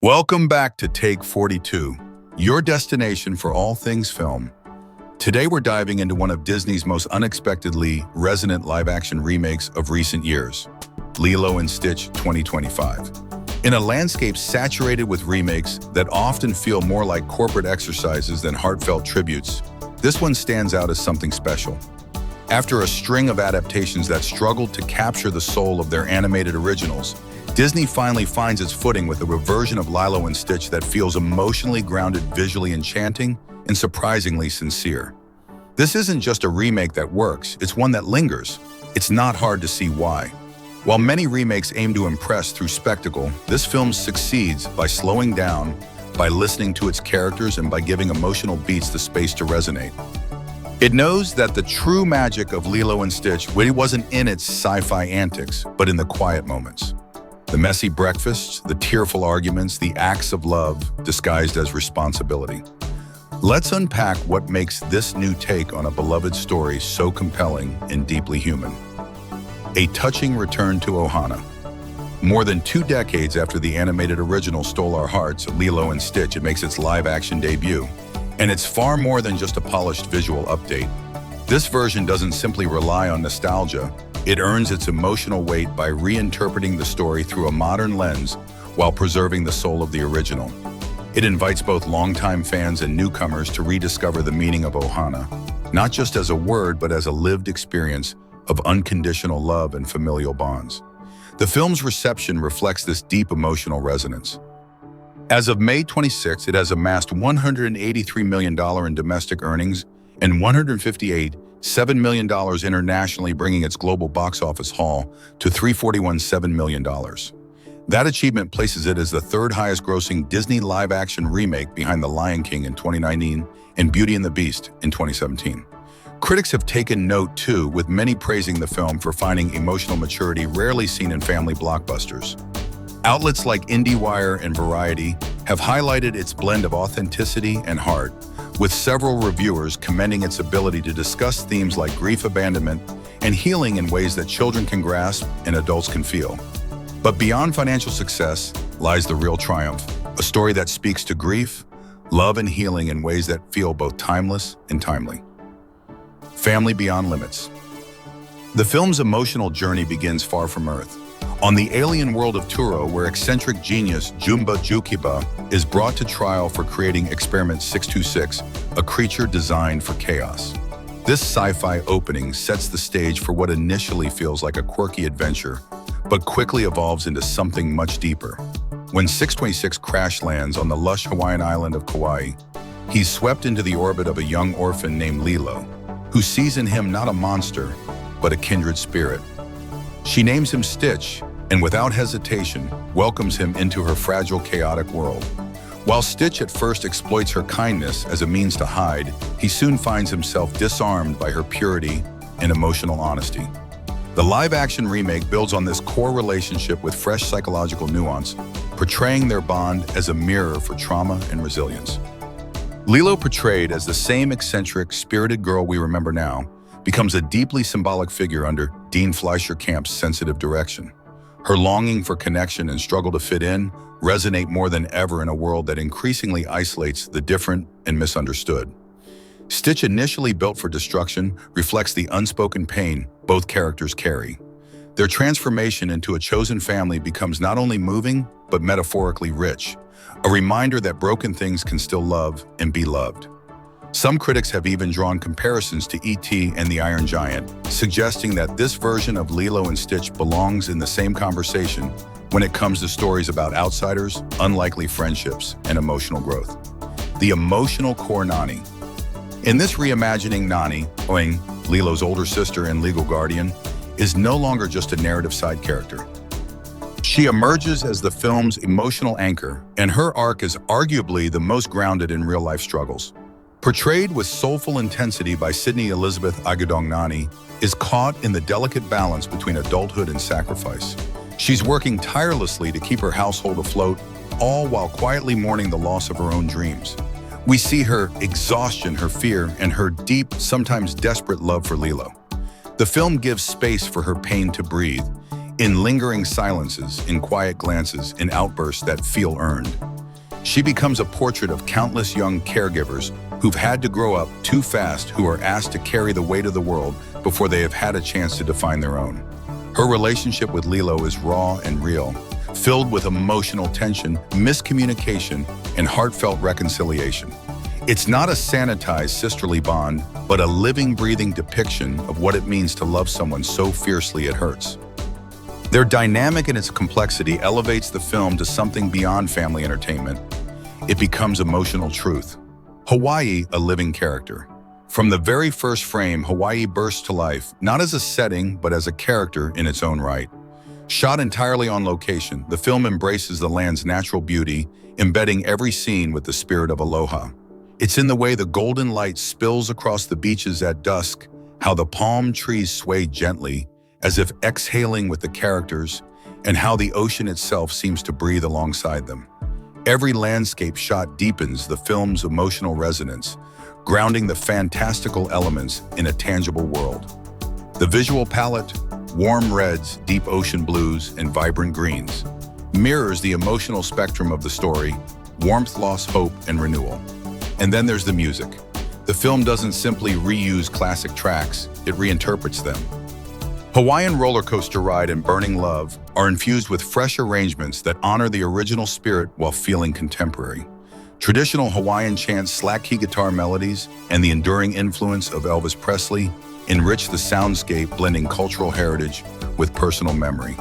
Welcome back to Take 42, your destination for all things film. Today we're diving into one of Disney's most unexpectedly resonant live-action remakes of recent years, Lilo & Stitch 2025. In a landscape saturated with remakes that often feel more like corporate exercises than heartfelt tributes, this one stands out as something special. After a string of adaptations that struggled to capture the soul of their animated originals, Disney finally finds its footing with a reversion of Lilo & Stitch that feels emotionally grounded, visually enchanting, and surprisingly sincere. This isn't just a remake that works, it's one that lingers. It's not hard to see why. While many remakes aim to impress through spectacle, this film succeeds by slowing down, by listening to its characters, and by giving emotional beats the space to resonate. It knows that the true magic of Lilo & Stitch wasn't in its sci-fi antics, but in the quiet moments. The messy breakfasts, the tearful arguments, the acts of love disguised as responsibility. Let's unpack what makes this new take on a beloved story so compelling and deeply human. A touching return to Ohana. More than 2 decades after the animated original stole our hearts, Lilo & Stitch, it makes its live-action debut. And it's far more than just a polished visual update. This version doesn't simply rely on nostalgia. It earns its emotional weight by reinterpreting the story through a modern lens while preserving the soul of the original. It invites both longtime fans and newcomers to rediscover the meaning of Ohana, not just as a word, but as a lived experience of unconditional love and familial bonds. The film's reception reflects this deep emotional resonance. As of May 26, it has amassed $183 million in domestic earnings and $158.7 million internationally, bringing its global box office haul to $341.7 million. That achievement places it as the 3rd highest grossing Disney live-action remake behind The Lion King in 2019 and Beauty and the Beast in 2017. Critics have taken note too, with many praising the film for finding emotional maturity rarely seen in family blockbusters. Outlets like IndieWire and Variety have highlighted its blend of authenticity and heart, with several reviewers commending its ability to discuss themes like grief, abandonment, and healing in ways that children can grasp and adults can feel. But beyond financial success lies the real triumph, a story that speaks to grief, love, and healing in ways that feel both timeless and timely. Family Beyond Limits. The film's emotional journey begins far from Earth, on the alien world of Turo, where eccentric genius Jumba Jookiba is brought to trial for creating Experiment 626, a creature designed for chaos. This sci-fi opening sets the stage for what initially feels like a quirky adventure, but quickly evolves into something much deeper. When 626 crash lands on the lush Hawaiian island of Kauai, he's swept into the orbit of a young orphan named Lilo, who sees in him not a monster, but a kindred spirit. She names him Stitch, and without hesitation, welcomes him into her fragile, chaotic world. While Stitch at first exploits her kindness as a means to hide, he soon finds himself disarmed by her purity and emotional honesty. The live-action remake builds on this core relationship with fresh psychological nuance, portraying their bond as a mirror for trauma and resilience. Lilo, portrayed as the same eccentric, spirited girl we remember now, becomes a deeply symbolic figure under Dean Fleischer Camp's sensitive direction. Her longing for connection and struggle to fit in resonate more than ever in a world that increasingly isolates the different and misunderstood. Stitch, initially built for destruction, reflects the unspoken pain both characters carry. Their transformation into a chosen family becomes not only moving, but metaphorically rich, a reminder that broken things can still love and be loved. Some critics have even drawn comparisons to E.T. and the Iron Giant, suggesting that this version of Lilo & Stitch belongs in the same conversation when it comes to stories about outsiders, unlikely friendships, and emotional growth. The emotional core Nani. In this reimagining, Nani, playing Lilo's older sister and legal guardian, is no longer just a narrative side character. She emerges as the film's emotional anchor, and her arc is arguably the most grounded in real-life struggles. Portrayed with soulful intensity by Sydney Elizabeth Agudong, Nani is caught in the delicate balance between adulthood and sacrifice. She's working tirelessly to keep her household afloat, all while quietly mourning the loss of her own dreams. We see her exhaustion, her fear, and her deep, sometimes desperate love for Lilo. The film gives space for her pain to breathe, In lingering silences, in quiet glances, in outbursts that feel earned. She becomes a portrait of countless young caregivers who've had to grow up too fast, who are asked to carry the weight of the world before they have had a chance to define their own. Her relationship with Lilo is raw and real, filled with emotional tension, miscommunication, and heartfelt reconciliation. It's not a sanitized sisterly bond, but a living, breathing depiction of what it means to love someone so fiercely it hurts. Their dynamic and its complexity elevates the film to something beyond family entertainment. It becomes emotional truth. Hawaii, a living character. From the very first frame, Hawaii bursts to life, not as a setting, but as a character in its own right. Shot entirely on location, the film embraces the land's natural beauty, embedding every scene with the spirit of aloha. It's in the way the golden light spills across the beaches at dusk, how the palm trees sway gently, as if exhaling with the characters, and how the ocean itself seems to breathe alongside them. Every landscape shot deepens the film's emotional resonance, grounding the fantastical elements in a tangible world. The visual palette, warm reds, deep ocean blues, and vibrant greens, mirrors the emotional spectrum of the story: warmth, loss, hope, and renewal. And then there's the music. The film doesn't simply reuse classic tracks, it reinterprets them. Hawaiian Roller Coaster Ride and Burning Love are infused with fresh arrangements that honor the original spirit while feeling contemporary. Traditional Hawaiian chants, slack key guitar melodies, and the enduring influence of Elvis Presley enrich the soundscape, blending cultural heritage with personal memory.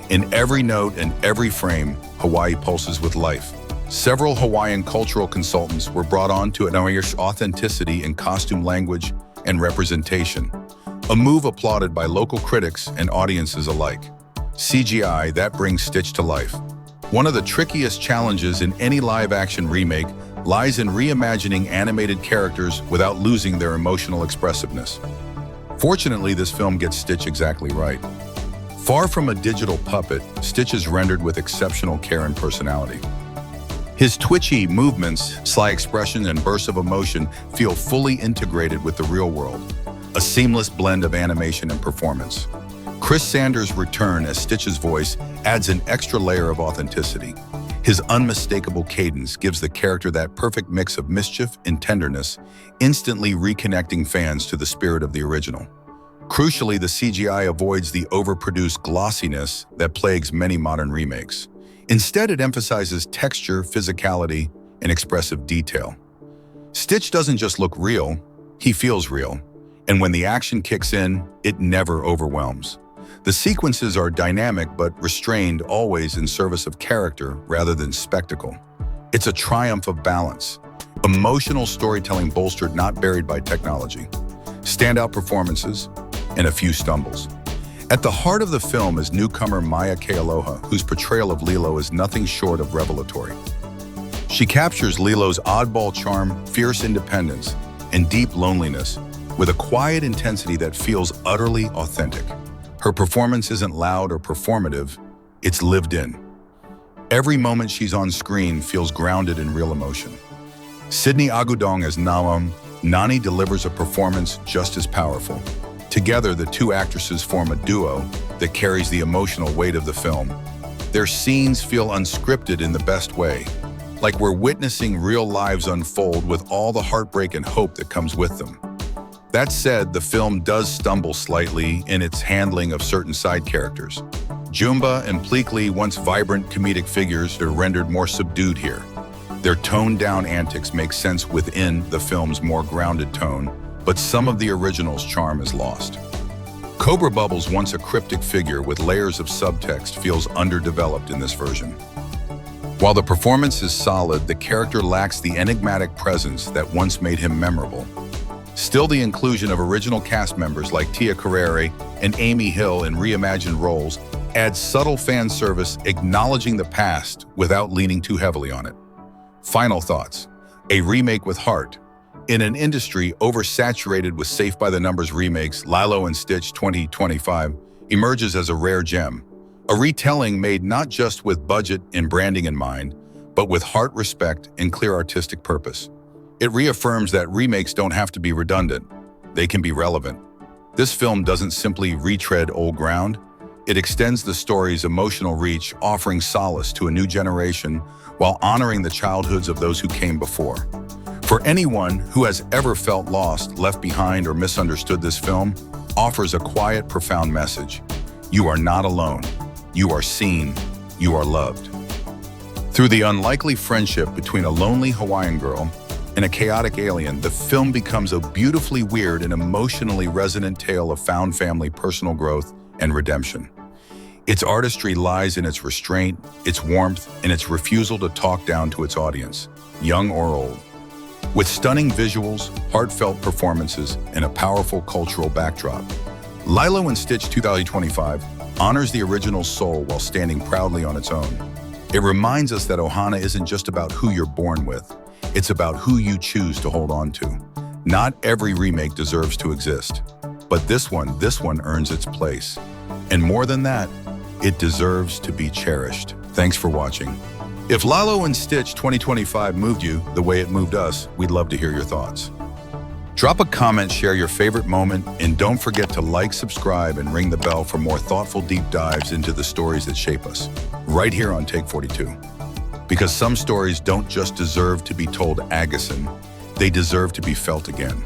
In every note and every frame, Hawaii pulses with life. Several Hawaiian cultural consultants were brought on to unearth authenticity in costume, language, and representation, a move applauded by local critics and audiences alike. CGI that brings Stitch to life. One of the trickiest challenges in any live-action remake lies in reimagining animated characters without losing their emotional expressiveness. Fortunately, this film gets Stitch exactly right. Far from a digital puppet, Stitch is rendered with exceptional care and personality. His twitchy movements, sly expression, and bursts of emotion feel fully integrated with the real world, a seamless blend of animation and performance. Chris Sanders' return as Stitch's voice adds an extra layer of authenticity. His unmistakable cadence gives the character that perfect mix of mischief and tenderness, instantly reconnecting fans to the spirit of the original. Crucially, the CGI avoids the overproduced glossiness that plagues many modern remakes. Instead, it emphasizes texture, physicality, and expressive detail. Stitch doesn't just look real, he feels real. And when the action kicks in, it never overwhelms. The sequences are dynamic but restrained, always in service of character rather than spectacle. It's a triumph of balance. Emotional storytelling bolstered, not buried by technology. Standout performances, and a few stumbles. At the heart of the film is newcomer Maia Kealoha, whose portrayal of Lilo is nothing short of revelatory. She captures Lilo's oddball charm, fierce independence, and deep loneliness with a quiet intensity that feels utterly authentic. Her performance isn't loud or performative, it's lived in. Every moment she's on screen feels grounded in real emotion. Sydney Agudong as Nani delivers a performance just as powerful. Together, the two actresses form a duo that carries the emotional weight of the film. Their scenes feel unscripted in the best way, like we're witnessing real lives unfold with all the heartbreak and hope that comes with them. That said, the film does stumble slightly in its handling of certain side characters. Jumba and Pleakley, once vibrant comedic figures, are rendered more subdued here. Their toned-down antics make sense within the film's more grounded tone, but some of the original's charm is lost. Cobra Bubbles, once a cryptic figure with layers of subtext, feels underdeveloped in this version. While the performance is solid, the character lacks the enigmatic presence that once made him memorable. Still, the inclusion of original cast members like Tia Carrere and Amy Hill in reimagined roles adds subtle fan service, acknowledging the past without leaning too heavily on it. Final thoughts. A remake with heart. In an industry oversaturated with safe-by-the-numbers remakes, Lilo and Stitch 2025 emerges as a rare gem. A retelling made not just with budget and branding in mind, but with heart, respect, and clear artistic purpose. It reaffirms that remakes don't have to be redundant. They can be relevant. This film doesn't simply retread old ground. It extends the story's emotional reach, offering solace to a new generation while honoring the childhoods of those who came before. For anyone who has ever felt lost, left behind, or misunderstood, this film offers a quiet, profound message. You are not alone. You are seen. You are loved. Through the unlikely friendship between a lonely Hawaiian girl and a chaotic alien, the film becomes a beautifully weird and emotionally resonant tale of found family, personal growth, and redemption. Its artistry lies in its restraint, its warmth, and its refusal to talk down to its audience, young or old. With stunning visuals, heartfelt performances, and a powerful cultural backdrop, Lilo & Stitch 2025 honors the original soul while standing proudly on its own. It reminds us that Ohana isn't just about who you're born with, it's about who you choose to hold on to. Not every remake deserves to exist, but this one earns its place. And more than that, it deserves to be cherished. Thanks for watching. If Lilo & Stitch 2025 moved you the way it moved us, we'd love to hear your thoughts. Drop a comment, share your favorite moment, and don't forget to like, subscribe, and ring the bell for more thoughtful deep dives into the stories that shape us, right here on Take 42. Because some stories don't just deserve to be told again, they deserve to be felt again.